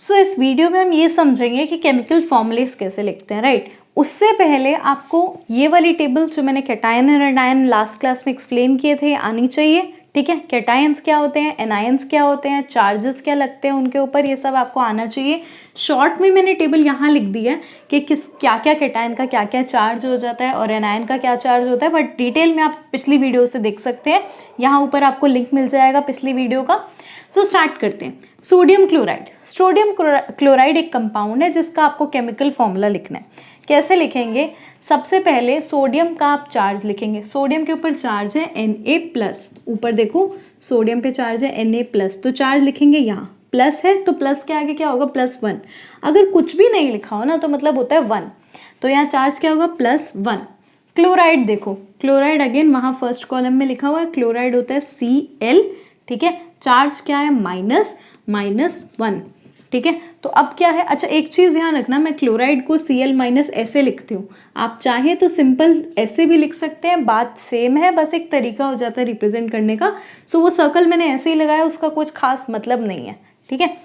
सो इस वीडियो में हम ये समझेंगे कि केमिकल फॉर्मूलेस कैसे लिखते हैं, राइट। उससे पहले आपको ये वाली टेबल्स जो मैंने कैटायन और एनायन लास्ट क्लास में एक्सप्लेन किए थे आनी चाहिए, ठीक है। कैटायंस क्या होते हैं, एनायंस क्या होते हैं, चार्जेस क्या लगते हैं उनके ऊपर, ये सब आपको आना चाहिए। शॉर्ट में मैंने टेबल यहाँ लिख दी है कि क्या क्या कैटायन का क्या क्या चार्ज हो जाता है और एनायन का क्या चार्ज होता है, बट डिटेल में आप पिछली वीडियो से देख सकते हैं। यहाँ ऊपर आपको लिंक मिल जाएगा पिछली वीडियो का। सो स्टार्ट करते हैं। Sodium chloride. सोडियम क्लोराइड एक कंपाउंड है जिसका आपको केमिकल फॉर्मूला लिखना है। कैसे लिखेंगे? सबसे पहले सोडियम का आप चार्ज लिखेंगे। सोडियम के ऊपर चार्ज है Na+, ऊपर देखो सोडियम पे चार्ज है Na+, तो चार्ज लिखेंगे यहाँ, प्लस है तो प्लस के आगे क्या होगा, +1। अगर कुछ भी नहीं लिखा हो ना तो मतलब होता है 1, तो यहाँ चार्ज क्या होगा, +1। क्लोराइड देखो, क्लोराइड अगेन वहाँ फर्स्ट कॉलम में लिखा हुआ है, क्लोराइड होता है Cl, ठीक है। चार्ज क्या है, -1, ठीक है। तो अब क्या है, अच्छा एक चीज़ ध्यान रखना, मैं क्लोराइड को Cl- ऐसे लिखती हूँ। आप चाहें तो सिंपल ऐसे भी लिख सकते हैं, बात सेम है, बस एक तरीका हो जाता है रिप्रेजेंट करने का। सो वो सर्कल मैंने ऐसे ही लगाया, उसका कुछ खास मतलब नहीं है, ठीक है।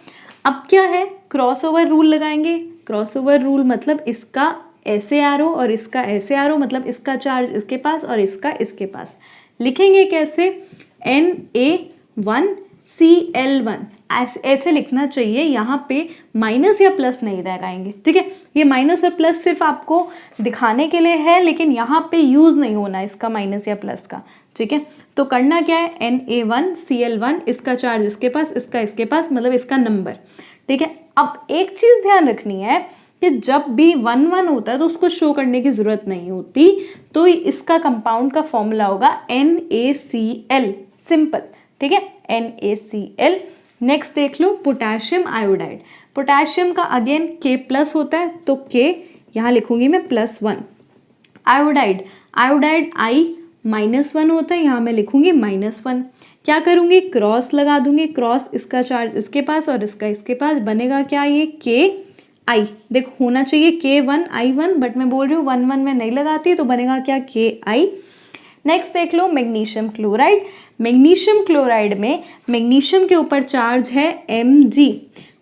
अब क्या है, क्रॉसओवर रूल लगाएंगे। क्रॉसओवर रूल मतलब इसका ऐसे एरो और इसका ऐसे एरो, मतलब इसका चार्ज इसके पास और इसका इसके पास। लिखेंगे कैसे, Na1Cl1, ऐसे लिखना चाहिए। यहाँ पे माइनस या प्लस नहीं लगाएंगे, ठीक है। ये माइनस और प्लस सिर्फ आपको दिखाने के लिए है, लेकिन यहाँ पे यूज़ नहीं होना इसका माइनस या प्लस का, ठीक है। तो करना क्या है, Na1Cl1, इसका चार्ज इसके पास, इसका इसके पास, मतलब इसका नंबर, ठीक है। अब एक चीज़ ध्यान रखनी है कि जब भी 1 होता है तो उसको शो करने की ज़रूरत नहीं होती, तो इसका कंपाउंड का फॉर्मूला होगा NaCl, सिंपल, ठीक है, NaCl। नेक्स्ट देख लो, पोटेशियम आयोडाइड। पोटेशियम का अगेन K+ होता है, तो K यहाँ लिखूंगी मैं +1। आयोडाइड, आयोडाइड I-1 होता है, यहाँ मैं लिखूंगी -1। क्या करूंगी, क्रॉस लगा दूंगी, क्रॉस इसका चार्ज इसके पास और इसका इसके पास, बनेगा क्या, ये Ki। देखो होना चाहिए K1I1, बट मैं बोल रही हूँ 1 में नहीं लगाती, तो बनेगा क्या, Ki। नेक्स्ट देख लो, मैग्नीशियम क्लोराइड। मैग्नीशियम क्लोराइड में मैग्नीशियम के ऊपर चार्ज है Mg,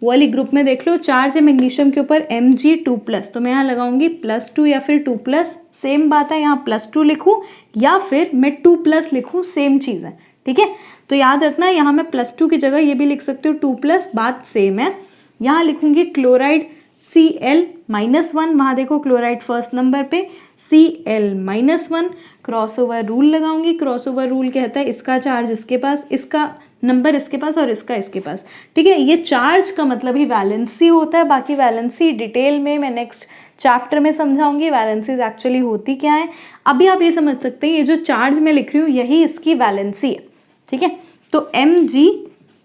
वो वाली ग्रुप में देख लो चार्ज है मैग्नीशियम के ऊपर Mg2+, तो मैं यहाँ लगाऊंगी +2 या फिर 2+, सेम बात है, यहाँ +2 लिखूँ या फिर मैं 2+ लिखूँ, सेम चीज़ है, ठीक है। तो याद रखना यहाँ मैं +2 की जगह ये भी लिख सकती हूँ 2+, बात सेम है। यहाँ लिखूंगी क्लोराइड Cl-1, वहाँ देखो क्लोराइड फर्स्ट नंबर पे, Cl-1, क्रॉसओवर रूल लगाऊंगी। क्रॉसओवर रूल कहता है इसका चार्ज इसके पास, इसका नंबर इसके पास और इसका इसके पास, ठीक है। ये चार्ज का मतलब ही वैलेंसी होता है, बाकी वैलेंसी डिटेल में मैं नेक्स्ट चैप्टर में समझाऊंगी वैलेंसीज एक्चुअली होती क्या है। अभी आप ये समझ सकते हैं, ये जो चार्ज मैं लिख रही हूँ यही इसकी वैलेंसी है, ठीक है। तो Mg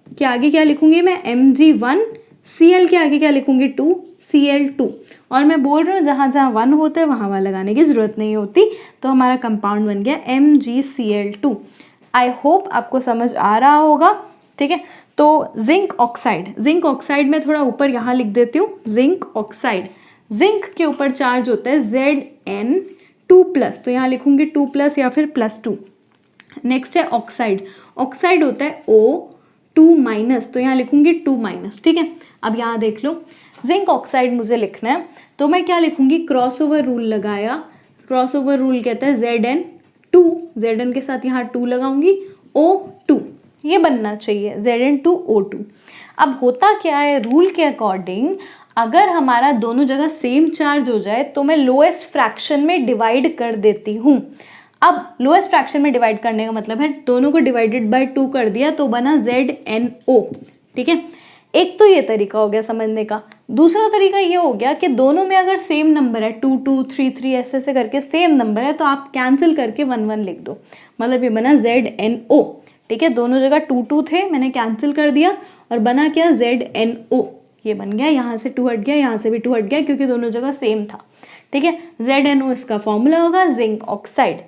के आगे क्या लिखूंगी मैं, Mg1, Cl के आगे क्या लिखूंगी, 2, Cl2। और मैं बोल रही हूँ जहाँ जहाँ 1 होता है वहाँ वहाँ लगाने की ज़रूरत नहीं होती, तो हमारा कंपाउंड बन गया MgCl2। आई होप आपको समझ आ रहा होगा, ठीक है। तो जिंक ऑक्साइड, जिंक ऑक्साइड में थोड़ा ऊपर यहाँ लिख देती हूँ, जिंक ऑक्साइड। जिंक के ऊपर चार्ज होता है Zn2+, तो यहाँ लिखूंगी 2+ या फिर +2। नेक्स्ट है ऑक्साइड, ऑक्साइड होता है O2-, तो यहाँ लिखूंगी 2-, ठीक है। अब यहाँ देख लो, जिंक ऑक्साइड मुझे लिखना है, तो मैं क्या लिखूंगी, क्रॉसओवर रूल लगाया। क्रॉसओवर रूल कहता है Zn2, Zn के साथ यहाँ 2 लगाऊंगी, O2, ये बनना चाहिए Zn2O2। अब होता क्या है, रूल के अकॉर्डिंग अगर हमारा दोनों जगह सेम चार्ज हो जाए तो मैं लोएस्ट फ्रैक्शन में डिवाइड कर देती हूँ। अब लोएस्ट फ्रैक्शन में डिवाइड करने का मतलब है दोनों को डिवाइडेड बाय 2 कर दिया, तो बना ZnO, ठीक है। एक तो ये तरीका हो गया समझने का। दूसरा तरीका ये हो गया कि दोनों में अगर सेम नंबर है, 2 2 3 3 ऐसे करके सेम नंबर है, तो आप कैंसिल करके 1 1 लिख दो, मतलब ये बना ZnO, ठीक है। दोनों जगह 2 2 थे, मैंने कैंसिल कर दिया और बना क्या, ZnO, ये बन गया। यहाँ से 2 हट गया, यहाँ से भी 2 हट गया, क्योंकि दोनों जगह सेम था, ठीक है। ZnO इसका फॉर्मूला होगा, जिंक ऑक्साइड।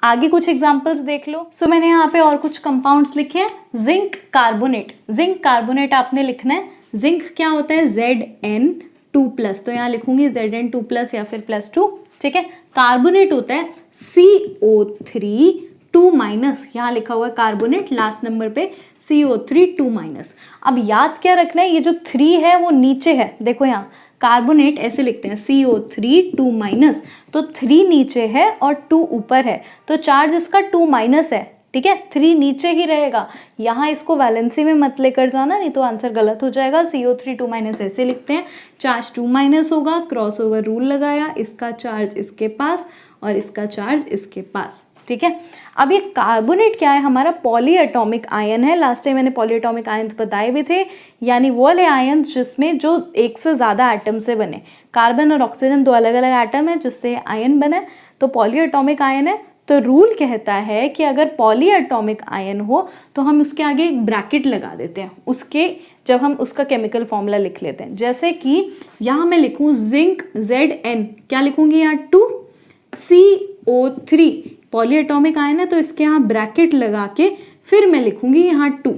आगे कुछ एग्जांपल्स देख लो। सो मैंने यहाँ पे और कुछ कंपाउंड्स लिखे हैं। जिंक कार्बोनेट, जिंक कार्बोनेट आपने लिखना है। जिंक क्या होता है, Zn2+, तो यहाँ लिखूंगी Zn2+ या फिर +2, ठीक है। कार्बोनेट होता है CO3 2 माइनस, यहाँ लिखा हुआ है कार्बोनेट, लास्ट नंबर पे CO3 2 माइनस। अब याद क्या रखना है, ये जो 3 है वो नीचे है, देखो यहाँ कार्बोनेट ऐसे लिखते हैं CO3 2 माइनस, तो 3 नीचे है और 2 ऊपर है, तो चार्ज इसका 2 माइनस है, ठीक है, 3 नीचे ही रहेगा। यहाँ इसको वैलेंसी में मत लेकर जाना, नहीं तो आंसर गलत हो जाएगा। CO3 2 माइनस ऐसे लिखते हैं, चार्ज 2 माइनस होगा, क्रॉस ओवर रूल लगाया, इसका चार्ज इसके पास और इसका चार्ज इसके पास, ठीक है। अब ये कार्बोनेट क्या है, हमारा पॉली एटॉमिक आयन है। लास्ट टाइम मैंने पॉली एटॉमिक आयन्स बताए भी थे, यानी वो वाले आयन्स जिसमें जो एक से ज़्यादा एटम से बने। कार्बन और ऑक्सीजन 2 अलग अलग एटम है जिससे आयन बने, तो पॉली एटॉमिक आयन है। तो रूल कहता है कि अगर पॉली एटॉमिक आयन हो तो हम उसके आगे एक ब्रैकेट लगा देते हैं, उसके जब हम उसका केमिकल फॉर्मूला लिख लेते हैं। जैसे कि यहाँ मैं लिखूँ जिंक Zn, क्या लिखूँगी यहाँ 2CO3, पॉली एटॉमिक आयन है तो इसके यहाँ ब्रैकेट लगा के फिर मैं लिखूँगी यहाँ 2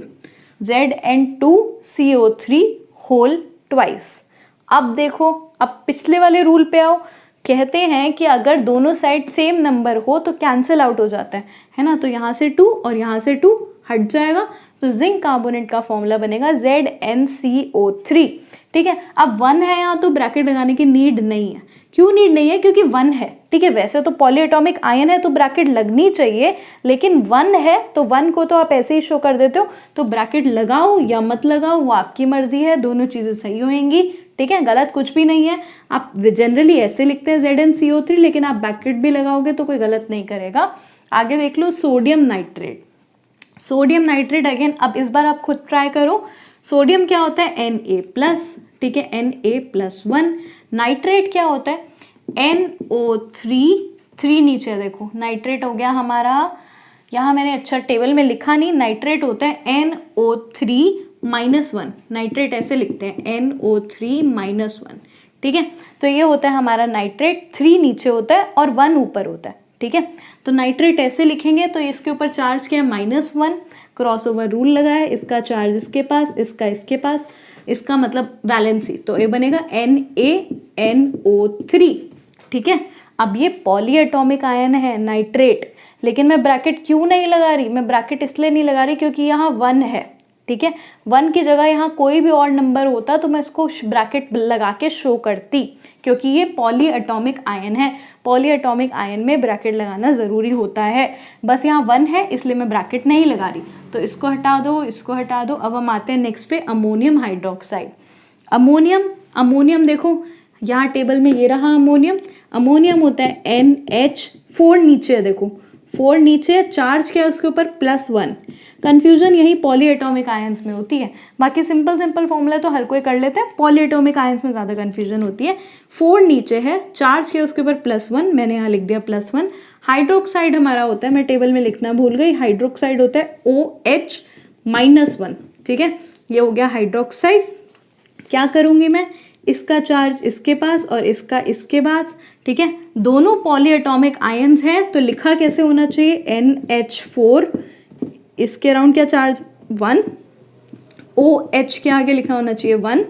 Zn2CO3 होल ट्वाइस। अब देखो, अब पिछले वाले रूल पे आओ, कहते हैं कि अगर दोनों साइड सेम नंबर हो तो कैंसिल आउट हो जाता है ना, तो यहाँ से 2 और यहाँ से 2 हट जाएगा, तो जिंक कार्बोनेट का फॉर्मूला बनेगा ZnCO3, ठीक है। अब 1 है यहाँ तो ब्रैकेट लगाने की नीड नहीं है। क्यों नीड नहीं है, क्योंकि 1 है, ठीक है। वैसे तो पॉली एटॉमिक आयन है तो ब्रैकेट लगनी चाहिए, लेकिन 1 है तो 1 को तो आप ऐसे ही शो कर देते हो, तो ब्रैकेट लगाओ या मत लगाओ वो आपकी मर्जी है, दोनों चीज़ें सही होंगी, ठीक है, गलत कुछ भी नहीं है। आप जनरली ऐसे लिखते हैं ZnCO3, लेकिन आप ब्रैकेट भी लगाओगे तो कोई गलत नहीं करेगा। आगे देख लो sodium nitrate. Sodium nitrate again, अब इस बार आप खुद ट्राई करो। सोडियम क्या होता है Na+, ठीक है, Na+1। नाइट्रेट क्या होता है NO3, 3 नीचे देखो, नाइट्रेट हो गया हमारा, यहाँ मैंने अच्छा टेबल में लिखा नहीं, नाइट्रेट होता है NO3-1, नाइट्रेट ऐसे लिखते हैं NO3-1, ठीक है। तो ये होता है हमारा नाइट्रेट, 3 नीचे होता है और 1 ऊपर होता है, ठीक है। तो नाइट्रेट ऐसे लिखेंगे, तो इसके ऊपर चार्ज क्या है -1, क्रॉस ओवर रूल लगाया, इसका चार्ज इसके पास, इसका इसके पास, इसका मतलब वैलेंसी, तो ये बनेगा NaNO3, ठीक है। अब ये पॉली एटॉमिक आयन है नाइट्रेट, लेकिन मैं ब्रैकेट क्यों नहीं लगा रही, मैं ब्रैकेट इसलिए नहीं लगा रही क्योंकि यहाँ 1 है, ठीक है। 1 की जगह यहाँ कोई भी और नंबर होता तो मैं इसको ब्रैकेट लगा के शो करती, क्योंकि ये पॉली एटॉमिक आयन है, पॉली एटॉमिक आयन में ब्रैकेट लगाना ज़रूरी होता है। बस यहाँ 1 है इसलिए मैं ब्रैकेट नहीं लगा रही, तो इसको हटा दो, इसको हटा दो। अब हम आते हैं नेक्स्ट पे, अमोनियम हाइड्रोक्साइड। अमोनियम देखो यहाँ टेबल में ये रहा अमोनियम होता है NH4, नीचे है देखो 4 नीचे, चार्ज क्या है उसके ऊपर +1। कन्फ्यूजन यही पॉली एटॉमिक आयंस में होती है, बाकी सिंपल फॉर्मूला तो हर कोई कर लेते हैं, पॉली एटॉमिक आयंस में ज़्यादा कन्फ्यूजन होती है। 4 नीचे है, चार्ज क्या है उसके ऊपर +1, मैंने यहाँ लिख दिया +1। हाइड्रोक्साइड हमारा होता है, मैं टेबल में लिखना भूल गई, हाइड्रोक्साइड होता है OH-1, ठीक है, ये हो गया हाइड्रोक्साइड। क्या करूँगी मैं, इसका चार्ज इसके पास और इसका इसके पास, ठीक है। दोनों पॉली एटॉमिक आयंस हैं तो लिखा कैसे होना चाहिए, NH4, इसके अराउंड क्या चार्ज 1, OH के आगे लिखा होना चाहिए 1।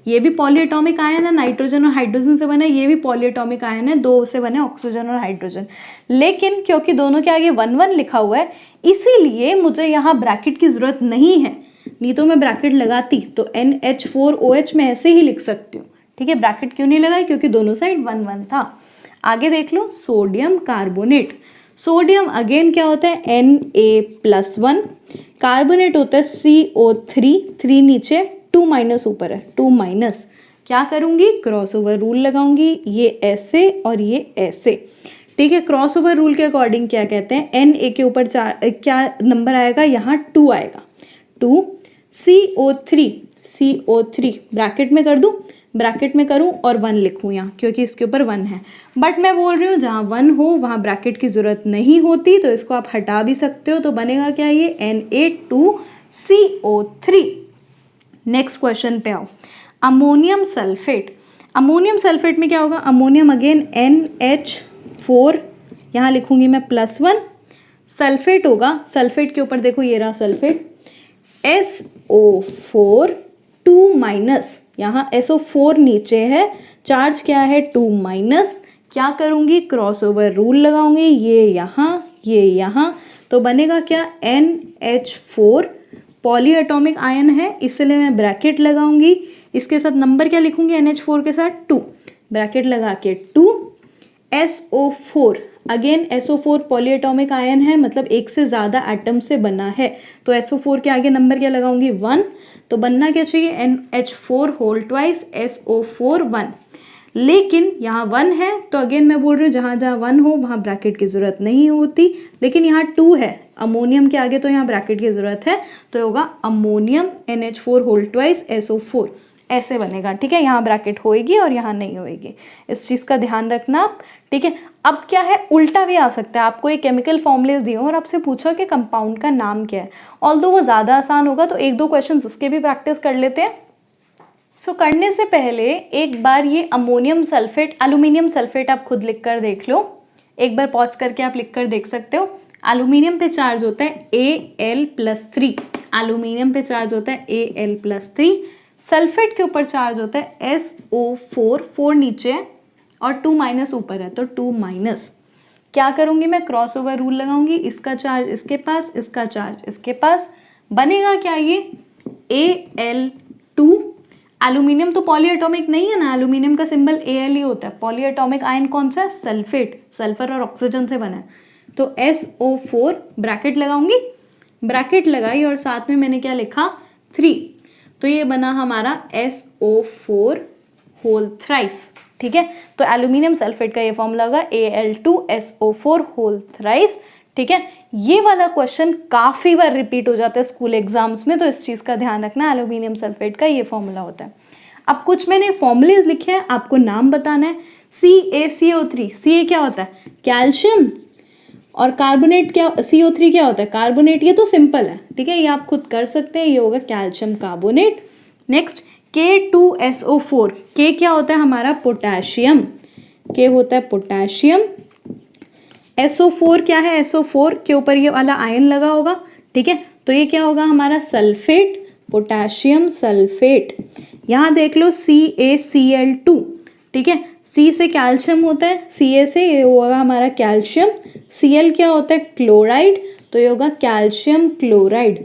ये भी पॉली एटॉमिक आयन है, नाइट्रोजन और हाइड्रोजन से बना है, ये भी पॉली एटॉमिक आयन है, 2 से बने ऑक्सीजन और हाइड्रोजन, लेकिन क्योंकि दोनों के आगे 1-1 लिखा हुआ है इसीलिए मुझे यहाँ ब्रैकेट की ज़रूरत नहीं है, नहीं तो मैं ब्रैकेट लगाती तो NH4OH में ऐसे ही लिख सकती हूँ, ठीक है। ब्रैकेट क्यों नहीं लगाई, क्योंकि दोनों साइड 1-1 था। आगे देख लो सोडियम कार्बोनेट। सोडियम अगेन क्या होता है Na+1, कार्बोनेट होता है CO3, 3 नीचे 2- ऊपर है 2-। क्या करूँगी, क्रॉस ओवर रूल लगाऊंगी, ये ऐसे और ये ऐसे, ठीक है। क्रॉस ओवर रूल के अकॉर्डिंग क्या कहते हैं, Na के ऊपर क्या नंबर आएगा, यहाँ 2 आएगा, 2 CO3 ब्रैकेट में कर दूँ, ब्रैकेट में करूँ और 1 लिखूँ यहाँ, क्योंकि इसके ऊपर 1 है। बट मैं बोल रही हूँ जहाँ 1 हो वहाँ ब्रैकेट की ज़रूरत नहीं होती, तो इसको आप हटा भी सकते हो, तो बनेगा क्या ये Na2CO3। नेक्स्ट क्वेश्चन पे आओ, अमोनियम सल्फेट। अमोनियम सल्फेट में क्या होगा, अमोनियम अगेन NH4, यहाँ लिखूँगी मैं +1, सल्फेट होगा, सल्फेट के ऊपर देखो ये रहा सल्फेट SO4 2-, यहाँ SO4 नीचे है, चार्ज क्या है 2-। क्या करूँगी, क्रॉस ओवर रूल लगाऊंगी, ये यहाँ ये यहाँ, तो बनेगा क्या, NH4 पॉली एटॉमिक आयन है, इसलिए मैं ब्रैकेट लगाऊंगी, इसके साथ नंबर क्या लिखूंगी, NH4 के साथ 2, ब्रैकेट लगा के 2, SO4 again SO4 poly atomic ion है, मतलब एक से ज़्यादा एटम से बना है, तो SO4 के आगे नंबर क्या लगाऊंगी, 1, तो बनना क्या चाहिए, NH4 होल ट्वाइस SO4 1, लेकिन यहाँ 1 है तो अगेन मैं बोल रही हूँ जहाँ जहाँ 1 हो वहाँ ब्रैकेट की ज़रूरत नहीं होती, लेकिन यहाँ 2 है अमोनियम के आगे तो यहाँ ब्रैकेट की ज़रूरत है, तो होगा ammonium NH4 whole twice SO4, ऐसे बनेगा। ठीक है, यहाँ ब्रैकेट होएगी और यहाँ नहीं होएगी, इस चीज़ का ध्यान रखना। ठीक है, अब क्या है, उल्टा भी आ सकता है, आपको एक केमिकल फॉर्मूलेस दिए और आपसे पूछा कि कंपाउंड का नाम क्या है, ऑल्दो वो ज़्यादा आसान होगा तो एक दो क्वेश्चन उसके भी प्रैक्टिस कर लेते हैं। सो करने से पहले एक बार ये अमोनियम सल्फेट, एल्यूमिनियम सल्फेट आप खुद लिख कर देख लो, एक बार पॉज करके आप लिख कर देख सकते हो। एल्यूमिनियम पे चार्ज होता है Al+3, एल्यूमिनियम पे चार्ज होता है Al+3, सल्फेट के ऊपर चार्ज होता है SO4, 4 नीचे है और 2- ऊपर है तो 2-। क्या करूँगी मैं, क्रॉस ओवर रूल लगाऊंगी, इसका चार्ज इसके पास, इसका चार्ज इसके पास, बनेगा क्या ये Al2। एल्यूमिनियम तो पॉली एटॉमिक नहीं है ना, एल्यूमिनियम का सिंबल Al ही होता है, पॉली एटॉमिक आयन कौन सा है, सल्फेट, सल्फर और ऑक्सीजन से बना है, तो SO4 ब्रैकेट लगाऊंगी, ब्रैकेट लगाई और साथ में मैंने क्या लिखा 3, तो ये बना हमारा SO4 होल थ्राइस। ठीक है, तो एल्यूमिनियम सल्फेट का ये फॉर्मूला होगा Al2SO4 होल थ्राइस। ठीक है, ये वाला क्वेश्चन काफ़ी बार रिपीट हो जाता है स्कूल एग्जाम्स में, तो इस चीज़ का ध्यान रखना, एल्यूमिनियम सल्फेट का ये फॉर्मूला होता है। अब कुछ मैंने फॉर्मूलेज लिखे हैं, आपको नाम बताना है। CaCO3, Ca क्या होता है, कैल्शियम, और कार्बोनेट क्या, CO3 क्या होता है, कार्बोनेट, ये तो सिंपल है। ठीक है, ये आप खुद कर सकते हैं, ये होगा calcium carbonate. Next K2SO4, K क्या होता है हमारा, पोटेशियम, K होता है पोटेशियम। SO4 क्या है, SO4 के ऊपर ये वाला आयन लगा होगा। ठीक है, तो ये क्या होगा हमारा सल्फेट, पोटेशियम सल्फेट। यहाँ देख लो CaCl2, ठीक है, C से कैल्शियम होता है, Ca से ये होगा हमारा कैल्शियम, Cl क्या होता है, क्लोराइड, तो ये होगा कैल्शियम क्लोराइड।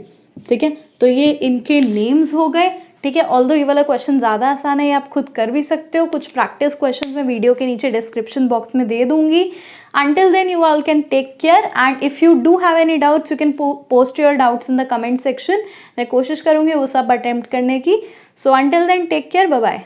ठीक है, तो ये इनके नेम्स हो गए। ठीक है, ऑल्दो ये वाला क्वेश्चन ज़्यादा आसान है, ये आप खुद कर भी सकते हो, कुछ प्रैक्टिस क्वेश्चन मैं वीडियो के नीचे डिस्क्रिप्शन बॉक्स में दे दूंगी। Until then you all can take care and if you do have any doubts you can post your doubts in the comment section। मैं कोशिश करूँगी वो सब अटेम्प्ट करने की। So until then take care, bye bye।